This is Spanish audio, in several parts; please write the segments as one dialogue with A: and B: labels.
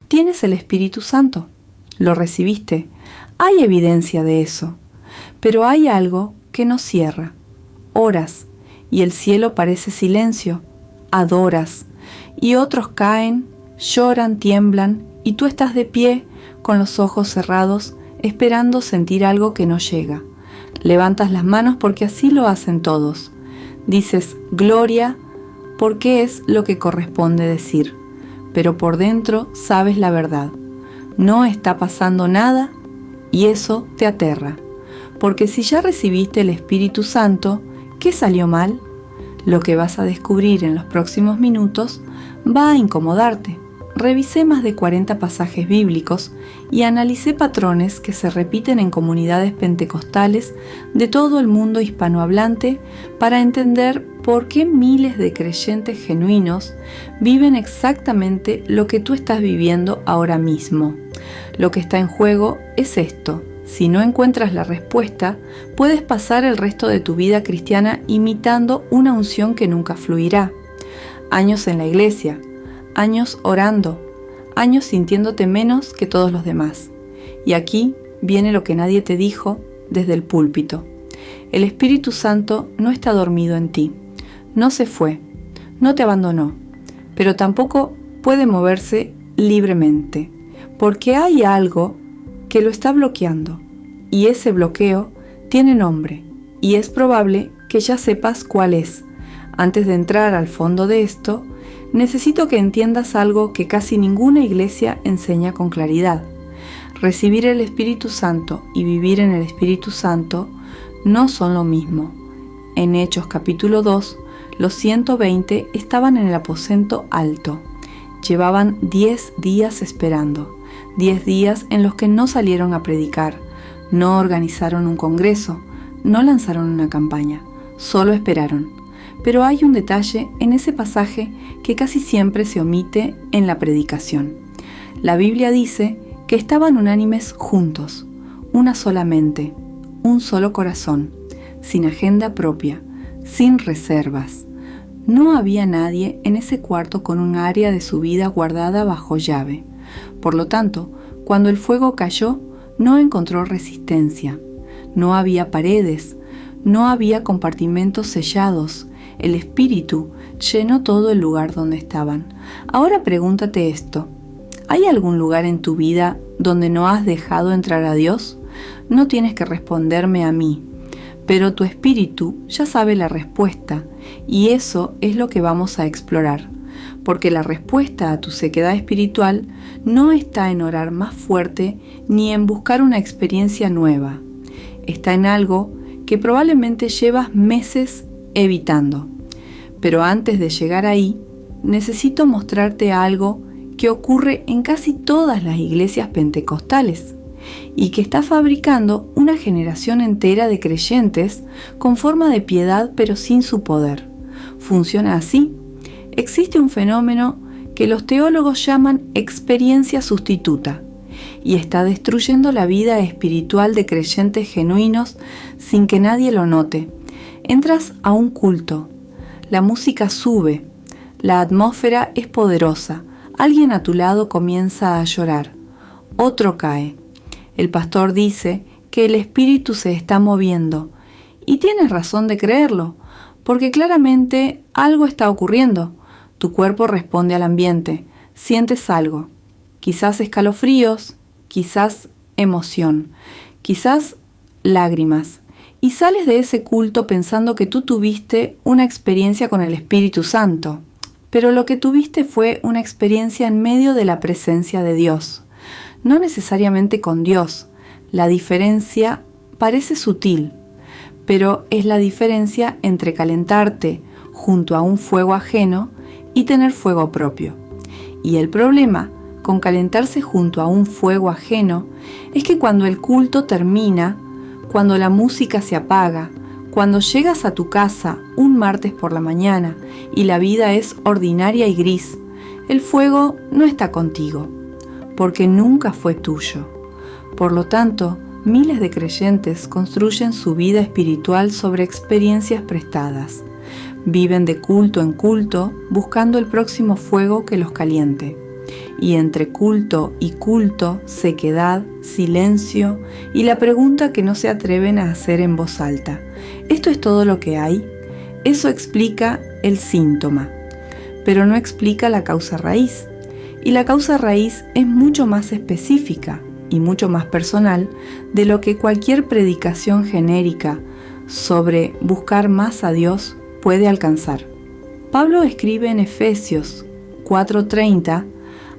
A: Tienes el Espíritu Santo. Lo recibiste. Hay evidencia de eso. Pero hay algo que nos cierra. Oras y el cielo parece silencio. Adoras y otros caen, lloran, tiemblan y tú estás de pie con los ojos cerrados esperando sentir algo que no llega. Levantas las manos porque así lo hacen todos. Dices gloria porque es lo que corresponde decir, pero por dentro sabes la verdad. No está pasando nada y eso te aterra, porque si ya recibiste el Espíritu Santo, ¿qué salió mal? Lo que vas a descubrir en los próximos minutos va a incomodarte. Revisé más de 40 pasajes bíblicos y analicé patrones que se repiten en comunidades pentecostales de todo el mundo hispanohablante para entender por qué miles de creyentes genuinos viven exactamente lo que tú estás viviendo ahora mismo. Lo que está en juego es esto. Si no encuentras la respuesta, puedes pasar el resto de tu vida cristiana imitando una unción que nunca fluirá. Años en la iglesia, años orando, años sintiéndote menos que todos los demás. Y aquí viene lo que nadie te dijo desde el púlpito. El Espíritu Santo no está dormido en ti, no se fue, no te abandonó, pero tampoco puede moverse libremente, porque hay algo que lo está bloqueando, y ese bloqueo tiene nombre, y es probable que ya sepas cuál es. Antes de entrar al fondo de esto, necesito que entiendas algo que casi ninguna iglesia enseña con claridad. Recibir el Espíritu Santo y vivir en el Espíritu Santo no son lo mismo. En Hechos capítulo 2, los 120 estaban en el aposento alto. Llevaban 10 días esperando, 10 días en los que no salieron a predicar, no organizaron un congreso, no lanzaron una campaña, solo esperaron. Pero hay un detalle en ese pasaje que casi siempre se omite en la predicación. La Biblia dice que estaban unánimes juntos, una sola mente, un solo corazón, sin agenda propia, sin reservas. No había nadie en ese cuarto con un área de su vida guardada bajo llave. Por lo tanto, cuando el fuego cayó, no encontró resistencia. No había paredes, no había compartimentos sellados. El Espíritu llenó todo el lugar donde estaban. Ahora pregúntate esto. ¿Hay algún lugar en tu vida donde no has dejado entrar a Dios? No tienes que responderme a mí, pero tu espíritu ya sabe la respuesta y eso es lo que vamos a explorar. Porque la respuesta a tu sequedad espiritual no está en orar más fuerte ni en buscar una experiencia nueva. Está en algo que probablemente llevas meses evitando. Pero antes de llegar ahí, necesito mostrarte algo que ocurre en casi todas las iglesias pentecostales y que está fabricando una generación entera de creyentes con forma de piedad pero sin su poder. Funciona así. Existe un fenómeno que los teólogos llaman experiencia sustituta y está destruyendo la vida espiritual de creyentes genuinos sin que nadie lo note. Entras a un culto, la música sube, la atmósfera es poderosa, alguien a tu lado comienza a llorar, otro cae. El pastor dice que el espíritu se está moviendo y tienes razón de creerlo, porque claramente algo está ocurriendo. Tu cuerpo responde al ambiente, sientes algo, quizás escalofríos, quizás emoción, quizás lágrimas. Y sales de ese culto pensando que tú tuviste una experiencia con el Espíritu Santo, pero lo que tuviste fue una experiencia en medio de la presencia de Dios, no necesariamente con Dios. La diferencia parece sutil, pero es la diferencia entre calentarte junto a un fuego ajeno y tener fuego propio. Y el problema con calentarse junto a un fuego ajeno es que cuando el culto termina, cuando la música se apaga, cuando llegas a tu casa un martes por la mañana y la vida es ordinaria y gris, el fuego no está contigo, porque nunca fue tuyo. Por lo tanto, miles de creyentes construyen su vida espiritual sobre experiencias prestadas. Viven de culto en culto buscando el próximo fuego que los caliente. y entre culto y culto, sequedad, silencio y la pregunta que no se atreven a hacer en voz alta. ¿Esto es todo lo que hay? Eso explica el síntoma, pero no explica la causa raíz. Y la causa raíz es mucho más específica y mucho más personal de lo que cualquier predicación genérica sobre buscar más a Dios puede alcanzar. Pablo escribe en Efesios 4:30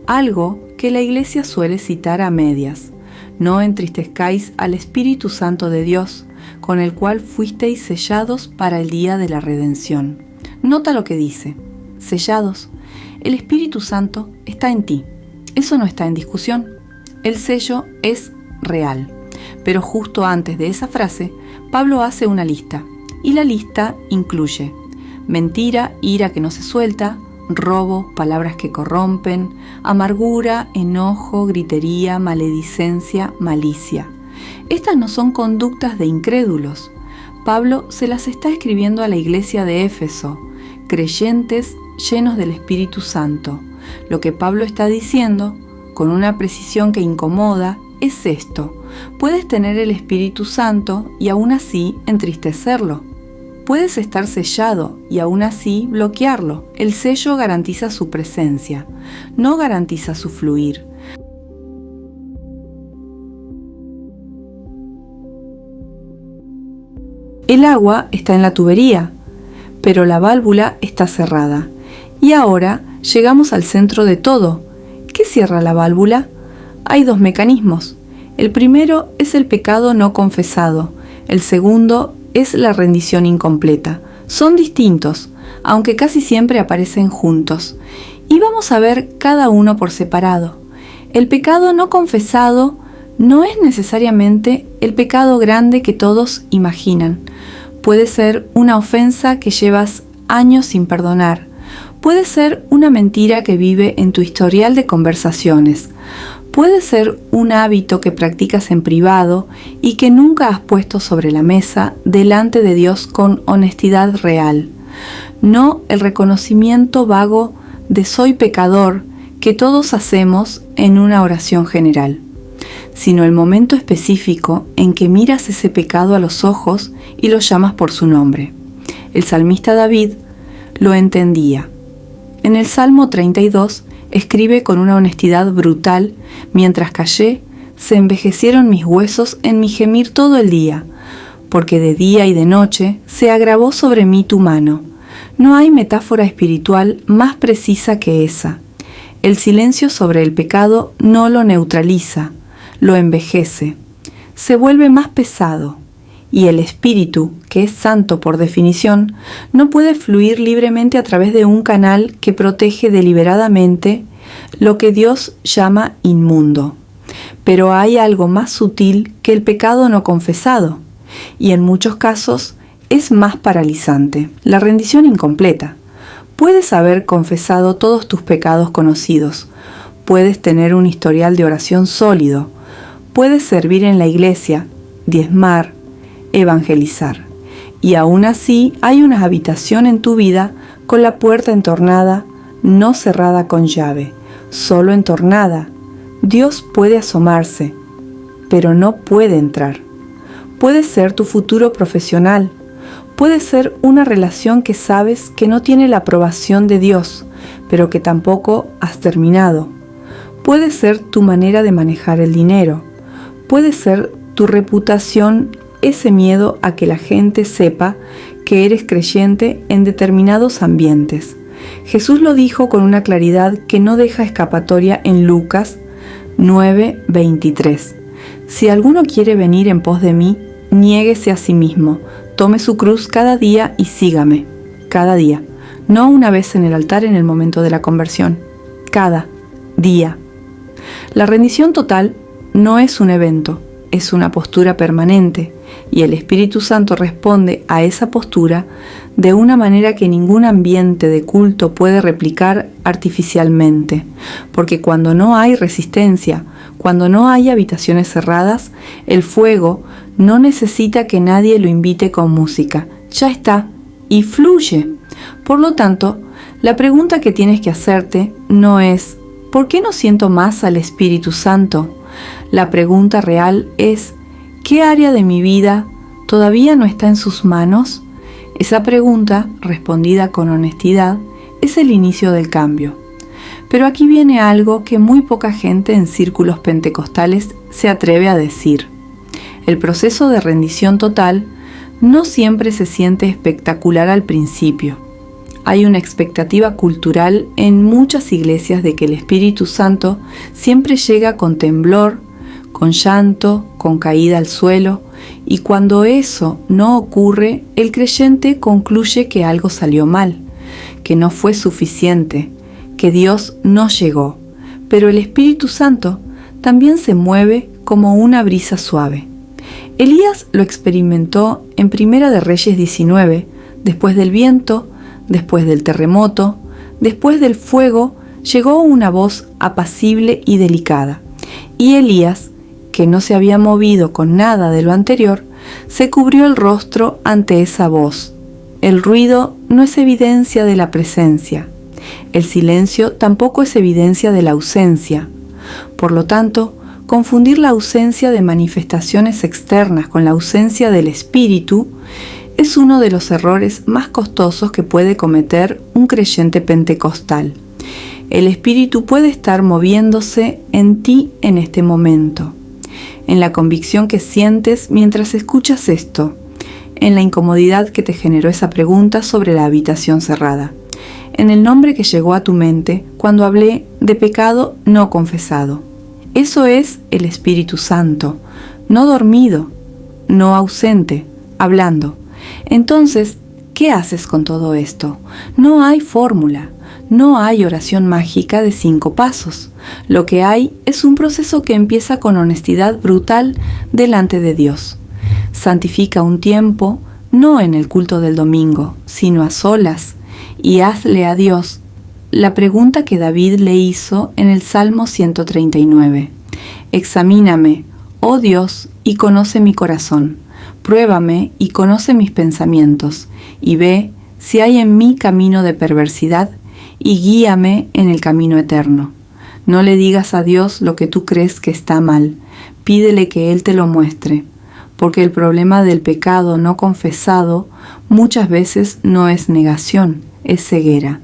A: algo que la iglesia suele citar a medias: no entristezcáis al Espíritu Santo de Dios, con el cual fuisteis sellados para el día de la redención. Nota lo que dice: sellados. El Espíritu Santo está en ti. Eso no está en discusión. El sello es real. Pero justo antes de esa frase, Pablo hace una lista. Y la lista incluye mentira, ira que no se suelta, robo, palabras que corrompen, amargura, enojo, gritería, maledicencia, malicia. Estas no son conductas de incrédulos. Pablo se las está escribiendo a la iglesia de Éfeso, creyentes llenos del Espíritu Santo. Lo que Pablo está diciendo, con una precisión que incomoda, es esto: puedes tener el Espíritu Santo y aún así entristecerlo. Puedes estar sellado y aún así bloquearlo. El sello garantiza su presencia, no garantiza su fluir. El agua está en la tubería, pero la válvula está cerrada. Y ahora llegamos al centro de todo. ¿Qué cierra la válvula? Hay dos mecanismos. El primero es el pecado no confesado. El segundo es la rendición incompleta. Son distintos, aunque casi siempre aparecen juntos. Y vamos a ver cada uno por separado. El pecado no confesado no es necesariamente el pecado grande que todos imaginan. Puede ser una ofensa que llevas años sin perdonar. Puede ser una mentira que vive en tu historial de conversaciones. Puede ser un hábito que practicas en privado y que nunca has puesto sobre la mesa delante de Dios con honestidad real. No el reconocimiento vago de soy pecador que todos hacemos en una oración general, sino el momento específico en que miras ese pecado a los ojos y lo llamas por su nombre. El salmista David lo entendía. En el Salmo 32 escribe con una honestidad brutal: mientras callé, se envejecieron mis huesos en mi gemir todo el día, porque de día y de noche se agravó sobre mí tu mano. No hay metáfora espiritual más precisa que esa. El silencio sobre el pecado no lo neutraliza, lo envejece, se vuelve más pesado, y el espíritu, que es santo por definición, no puede fluir libremente a través de un canal que protege deliberadamente lo que Dios llama inmundo. Pero hay algo más sutil que el pecado no confesado, y en muchos casos es más paralizante: la rendición incompleta. Puedes haber confesado todos tus pecados conocidos, puedes tener un historial de oración sólido, puedes servir en la iglesia, diezmar, evangelizar, y aún así hay una habitación en tu vida con la puerta entornada, no cerrada con llave, solo entornada. Dios puede asomarse, pero no puede entrar. Puede ser tu futuro profesional, puede ser una relación que sabes que no tiene la aprobación de Dios, pero que tampoco has terminado. Puede ser tu manera de manejar el dinero, puede ser tu reputación, ese miedo a que la gente sepa que eres creyente en determinados ambientes. Jesús lo dijo con una claridad que no deja escapatoria en Lucas 9:23. Si alguno quiere venir en pos de mí, niéguese a sí mismo, tome su cruz cada día y sígame. Cada día, no una vez en el altar en el momento de la conversión. Cada día. La rendición total no es un evento, es una postura permanente, y el Espíritu Santo responde a esa postura de una manera que ningún ambiente de culto puede replicar artificialmente, porque cuando no hay resistencia, cuando no hay habitaciones cerradas, el fuego no necesita que nadie lo invite con música, ya está, y fluye. Por lo tanto, la pregunta que tienes que hacerte no es ¿por qué no siento más al Espíritu Santo? La pregunta real es, ¿qué área de mi vida todavía no está en sus manos? Esa pregunta, respondida con honestidad, es el inicio del cambio. Pero aquí viene algo que muy poca gente en círculos pentecostales se atreve a decir. El proceso de rendición total no siempre se siente espectacular al principio. Hay una expectativa cultural en muchas iglesias de que el Espíritu Santo siempre llega con temblor, con llanto, con caída al suelo, y cuando eso no ocurre, el creyente concluye que algo salió mal, que no fue suficiente, que Dios no llegó. Pero el Espíritu Santo también se mueve como una brisa suave. Elías lo experimentó en Primera de Reyes 19, después del viento, después del terremoto, después del fuego, llegó una voz apacible y delicada. Y Elías, que no se había movido con nada de lo anterior, se cubrió el rostro ante esa voz. El ruido no es evidencia de la presencia. El silencio tampoco es evidencia de la ausencia. Por lo tanto, confundir la ausencia de manifestaciones externas con la ausencia del Espíritu es uno de los errores más costosos que puede cometer un creyente pentecostal. El Espíritu puede estar moviéndose en ti en este momento, en la convicción que sientes mientras escuchas esto, en la incomodidad que te generó esa pregunta sobre la habitación cerrada, en el nombre que llegó a tu mente cuando hablé de pecado no confesado. Eso es el Espíritu Santo, no dormido, no ausente, hablando. Entonces, ¿qué haces con todo esto? No hay fórmula, no hay oración mágica de 5 pasos. Lo que hay es un proceso que empieza con honestidad brutal delante de Dios. Santifica un tiempo, no en el culto del domingo, sino a solas, y hazle a Dios la pregunta que David le hizo en el Salmo 139. Examíname, oh Dios, y conoce mi corazón. Pruébame y conoce mis pensamientos, y ve si hay en mí camino de perversidad, y guíame en el camino eterno. No le digas a Dios lo que tú crees que está mal, pídele que Él te lo muestre, porque el problema del pecado no confesado muchas veces no es negación, es ceguera.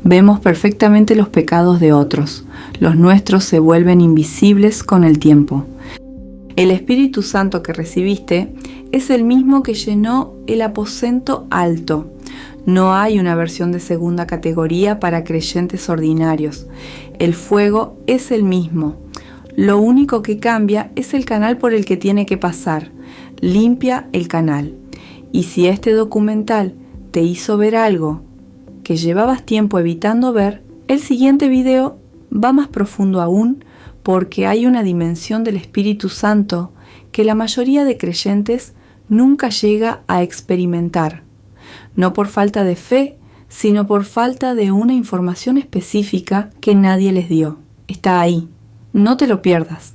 A: Vemos perfectamente los pecados de otros, los nuestros se vuelven invisibles con el tiempo. El Espíritu Santo que recibiste es el mismo que llenó el aposento alto. No hay una versión de segunda categoría para creyentes ordinarios. El fuego es el mismo. Lo único que cambia es el canal por el que tiene que pasar. Limpia el canal. Y si este documental te hizo ver algo que llevabas tiempo evitando ver, el siguiente video va más profundo aún, porque hay una dimensión del Espíritu Santo que la mayoría de creyentes nunca llega a experimentar, no por falta de fe, sino por falta de una información específica que nadie les dio. Está ahí, no te lo pierdas.